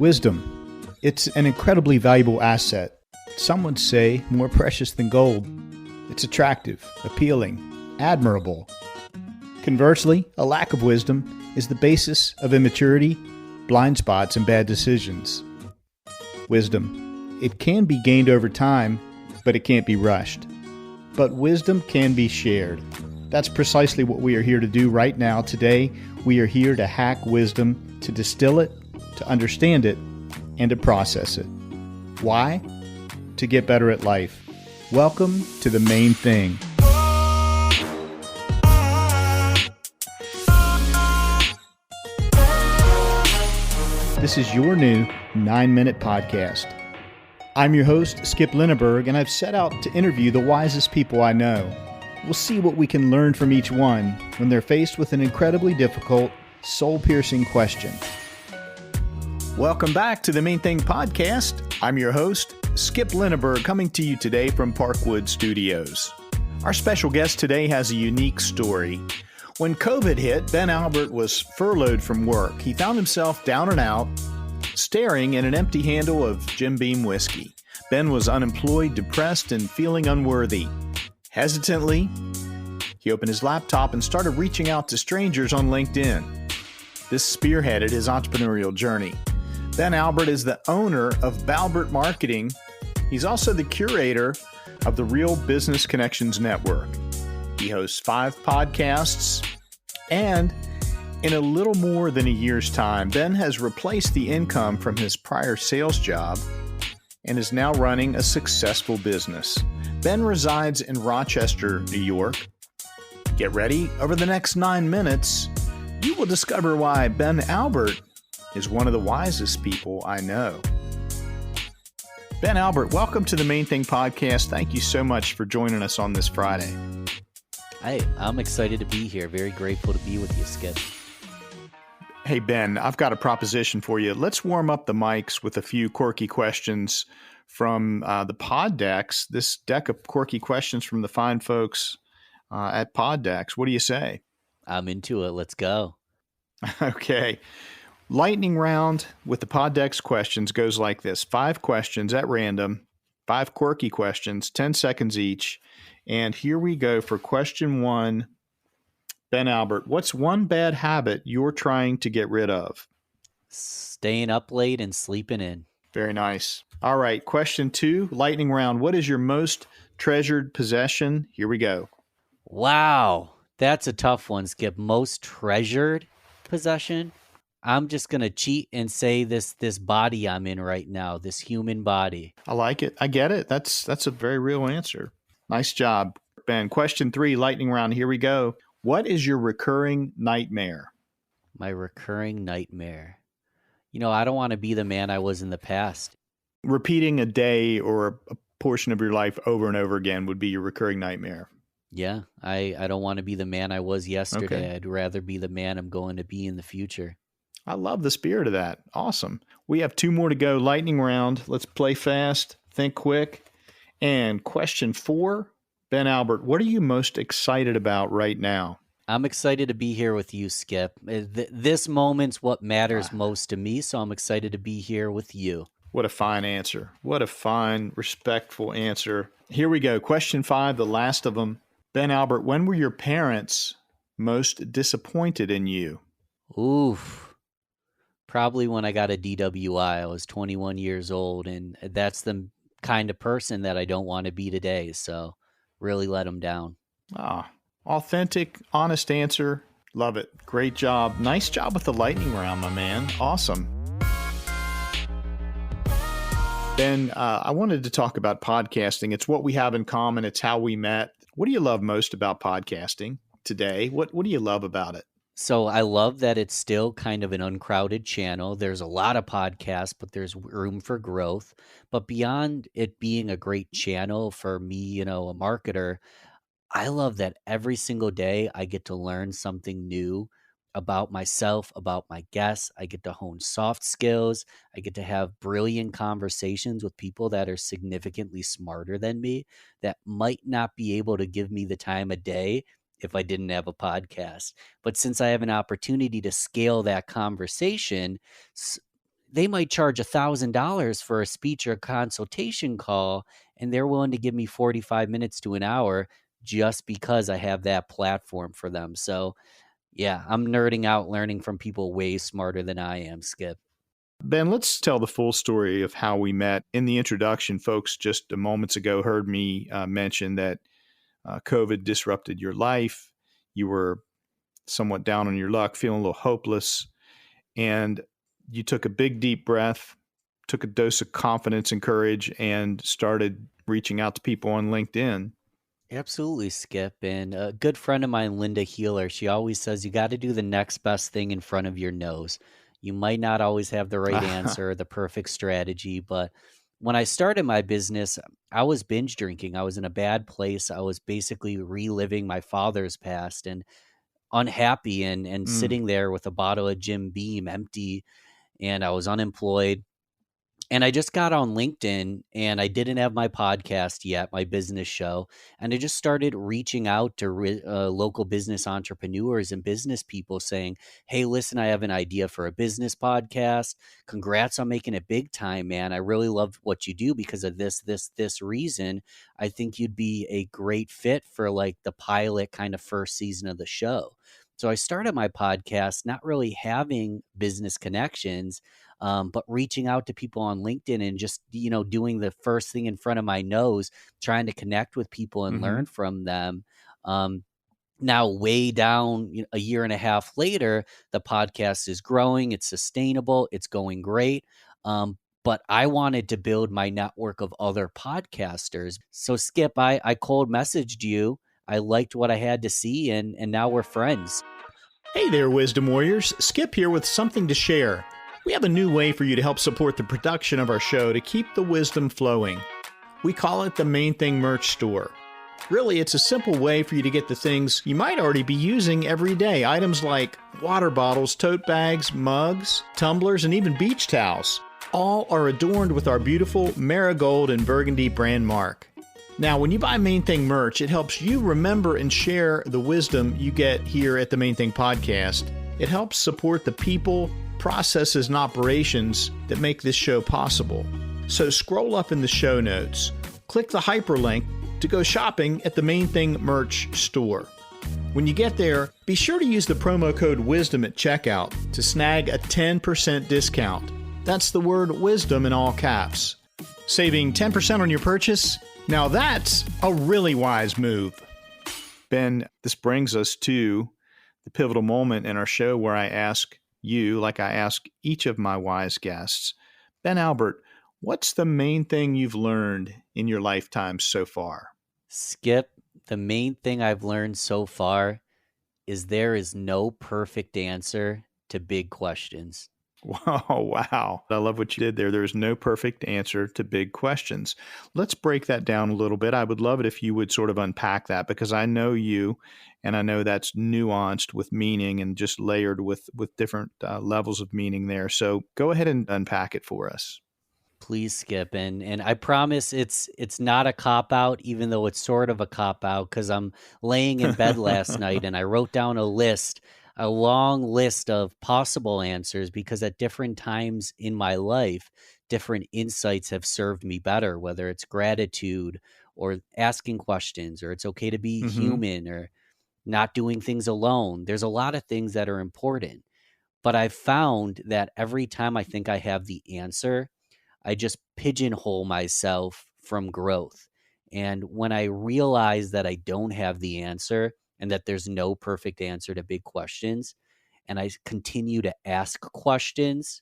Wisdom. It's an incredibly valuable asset. Some would say more precious than gold. It's attractive, appealing, admirable. Conversely, a lack of wisdom is the basis of immaturity, blind spots, and bad decisions. Wisdom. It can be gained over time, but it can't be rushed. But wisdom can be shared. That's precisely what we are here to do right now. Today, we are here to hack wisdom, to distill it, to understand it, and to process it. Why? To get better at life. Welcome to The Main Thing. This is your new 9-minute podcast. I'm your host, Skip Linneberg, and I've set out to interview the wisest people I know. We'll see what we can learn from each one when they're faced with an incredibly difficult, soul-piercing question. Welcome back to The Main Thing podcast. I'm your host, Skip Linneberg, coming to you today from Parkwood Studios. Our special guest today has a unique story. When COVID hit, Ben Albert was furloughed from work. He found himself down and out, staring at an empty handle of Jim Beam whiskey. Ben was unemployed, depressed, and feeling unworthy. Hesitantly, he opened his laptop and started reaching out to strangers on LinkedIn. This spearheaded his entrepreneurial journey. Ben Albert is the owner of Balbert Marketing. He's also the curator of the Real Business Connections Network. He hosts 5 podcasts, and in a little more than a year's time, Ben has replaced the income from his prior sales job and is now running a successful business. Ben resides in Rochester, New York. Get ready, over the next 9 minutes, you will discover why Ben Albert is one of the wisest people I know. Ben Albert, welcome to the Main Thing podcast. Thank you so much for joining us on this Friday. Hey, I'm excited to be here. Very grateful to be with you, Skip. Hey, Ben, I've got a proposition for you. Let's warm up the mics with a few quirky questions from the Pod Decks, this deck of quirky questions from the fine folks at Pod Decks. What do you say? I'm into it. Let's go. Okay. Lightning round with the Pod Decks questions goes like this. 5 questions at random, 5 quirky questions, 10 seconds each. And here we go for question 1. Ben Albert, what's one bad habit you're trying to get rid of? Staying up late and sleeping in. Very nice. All right. Question 2, lightning round. What is your most treasured possession? Here we go. Wow. That's a tough one, Skip. Most treasured possession? I'm just going to cheat and say this body I'm in right now, this human body. I like it. I get it. That's a very real answer. Nice job, Ben. Question 3, lightning round. Here we go. What is your recurring nightmare? My recurring nightmare. I don't want to be the man I was in the past. Repeating a day or a portion of your life over and over again would be your recurring nightmare. Yeah, I don't want to be the man I was yesterday. Okay. I'd rather be the man I'm going to be in the future. I love the spirit of that. Awesome. We have 2 more to go. Lightning round. Let's play fast, think quick. And question 4, Ben Albert, what are you most excited about right now? I'm excited to be here with you, Skip. This moment's what matters most to me, so I'm excited to be here with you. What a fine answer. What a fine, respectful answer. Here we go. Question 5, the last of them. Ben Albert, when were your parents most disappointed in you? Oof. Probably when I got a DWI. I was 21 years old, and that's the kind of person that I don't want to be today, so really let them down. Authentic, honest answer. Love it. Great job. Nice job with the lightning round, my man. Awesome. Ben, I wanted to talk about podcasting. It's what we have in common. It's how we met. What do you love most about podcasting today? What do you love about it? So I love that it's still kind of an uncrowded channel. There's a lot of podcasts, but there's room for growth. But beyond it being a great channel for me, a marketer, I love that every single day I get to learn something new about myself, about my guests. I get to hone soft skills. I get to have brilliant conversations with people that are significantly smarter than me that might not be able to give me the time of day if I didn't have a podcast. But since I have an opportunity to scale that conversation, they might charge $1,000 for a speech or consultation call, and they're willing to give me 45 minutes to an hour just because I have that platform for them. So yeah, I'm nerding out learning from people way smarter than I am, Skip. Ben, let's tell the full story of how we met. In the introduction, folks just a moments ago heard me mention that COVID disrupted your life. You were somewhat down on your luck, feeling a little hopeless, and you took a big, deep breath, took a dose of confidence and courage, and started reaching out to people on LinkedIn. Absolutely, Skip. And a good friend of mine, Linda Healer, she always says you got to do the next best thing in front of your nose. You might not always have the right answer or the perfect strategy, but when I started my business, I was binge drinking. I was in a bad place. I was basically reliving my father's past and unhappy and sitting there with a bottle of Jim Beam empty, and I was unemployed. And I just got on LinkedIn, and I didn't have my podcast yet, my business show. And I just started reaching out to local business entrepreneurs and business people saying, hey, listen, I have an idea for a business podcast. Congrats on making it big time, man. I really love what you do because of this reason. I think you'd be a great fit for like the pilot kind of first season of the show. So I started my podcast not really having business connections, but reaching out to people on LinkedIn and just, doing the first thing in front of my nose, trying to connect with people and learn from them. Now, way down a year and a half later, the podcast is growing. It's sustainable. It's going great. But I wanted to build my network of other podcasters. So Skip, I cold messaged you. I liked what I had to see, and now we're friends. Hey there, Wisdom Warriors. Skip here with something to share. We have a new way for you to help support the production of our show to keep the wisdom flowing. We call it the Main Thing Merch Store. Really, it's a simple way for you to get the things you might already be using every day. Items like water bottles, tote bags, mugs, tumblers, and even beach towels. All are adorned with our beautiful marigold and burgundy brand mark. Now, when you buy Main Thing merch, it helps you remember and share the wisdom you get here at the Main Thing Podcast. It helps support the people, processes, and operations that make this show possible. So scroll up in the show notes, click the hyperlink to go shopping at the Main Thing merch store. When you get there, be sure to use the promo code WISDOM at checkout to snag a 10% discount. That's the word wisdom in all caps. Saving 10% on your purchase? Now that's a really wise move. Ben, this brings us to the pivotal moment in our show where I ask you, like I ask each of my wise guests, Ben Albert, what's the main thing you've learned in your lifetime so far? Skip, the main thing I've learned so far is there is no perfect answer to big questions. Wow. I love what you did there. There's no perfect answer to big questions. Let's break that down a little bit. I would love it if you would sort of unpack that, because I know you, and I know that's nuanced with meaning and just layered with different levels of meaning there. So go ahead and unpack it for us. Please, Skip. And I promise it's not a cop-out, even though it's sort of a cop-out, because I'm laying in bed last night and I wrote down a long list of possible answers, because at different times in my life, different insights have served me better, whether it's gratitude or asking questions, or it's okay to be human, or not doing things alone. There's a lot of things that are important, but I've found that every time I think I have the answer, I just pigeonhole myself from growth. And when I realize that I don't have the answer, and that there's no perfect answer to big questions, and I continue to ask questions,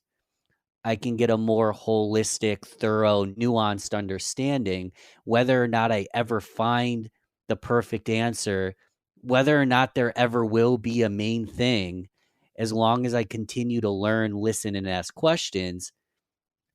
I can get a more holistic, thorough, nuanced understanding. Whether or not I ever find the perfect answer, whether or not there ever will be a main thing, as long as I continue to learn, listen, and ask questions,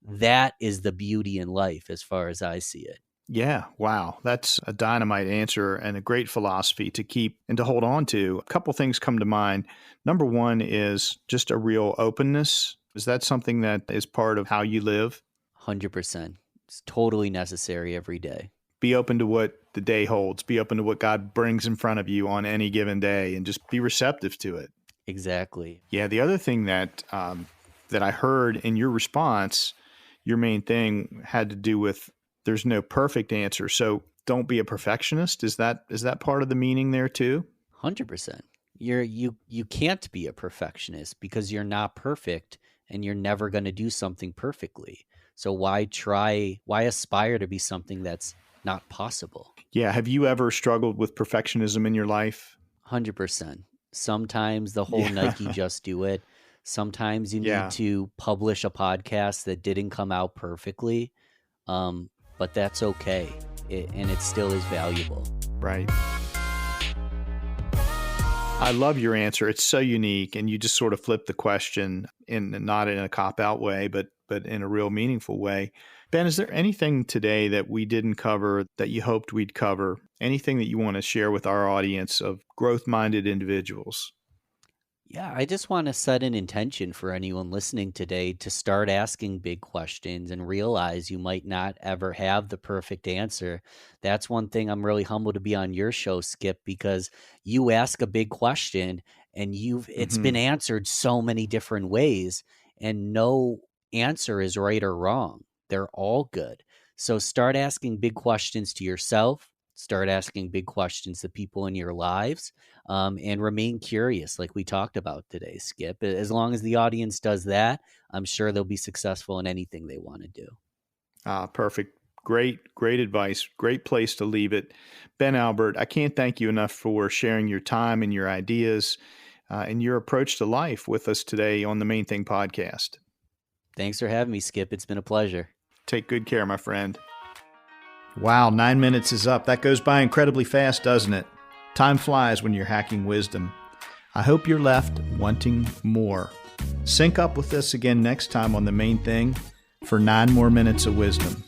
that is the beauty in life as far as I see it. Yeah, wow. That's a dynamite answer and a great philosophy to keep and to hold on to. A couple things come to mind. Number one is just a real openness. Is that something that is part of how you live? 100%. It's totally necessary every day. Be open to what the day holds. Be open to what God brings in front of you on any given day, and just be receptive to it. Exactly. Yeah, the other thing that that I heard in your response, your main thing had to do with there's no perfect answer. So don't be a perfectionist. Is that part of the meaning there too? 100%. You can't be a perfectionist because you're not perfect and you're never going to do something perfectly. So why aspire to be something that's not possible? Yeah. Have you ever struggled with perfectionism in your life? 100%. Sometimes the whole Nike Just Do It. Sometimes you Yeah. need to publish a podcast that didn't come out perfectly, but that's okay. And it still is valuable. Right. I love your answer. It's so unique, and you just sort of flip the question not in a cop-out way, but in a real meaningful way. Ben, is there anything today that we didn't cover that you hoped we'd cover? Anything that you want to share with our audience of growth-minded individuals? Yeah, I just want to set an intention for anyone listening today to start asking big questions and realize you might not ever have the perfect answer. That's one thing I'm really humbled to be on your show, Skip, because you ask a big question and it's been answered so many different ways, and no answer is right or wrong. They're all good. So start asking big questions to yourself, start asking big questions to people in your lives. And remain curious, like we talked about today, Skip. As long as the audience does that, I'm sure they'll be successful in anything they want to do. Perfect. Great advice. Great place to leave it. Ben Albert, I can't thank you enough for sharing your time and your ideas and your approach to life with us today on the Main Thing podcast. Thanks for having me, Skip. It's been a pleasure. Take good care, my friend. Wow, 9 minutes is up. That goes by incredibly fast, doesn't it? Time flies when you're hacking wisdom. I hope you're left wanting more. Sync up with us again next time on The Main Thing for 9 more minutes of wisdom.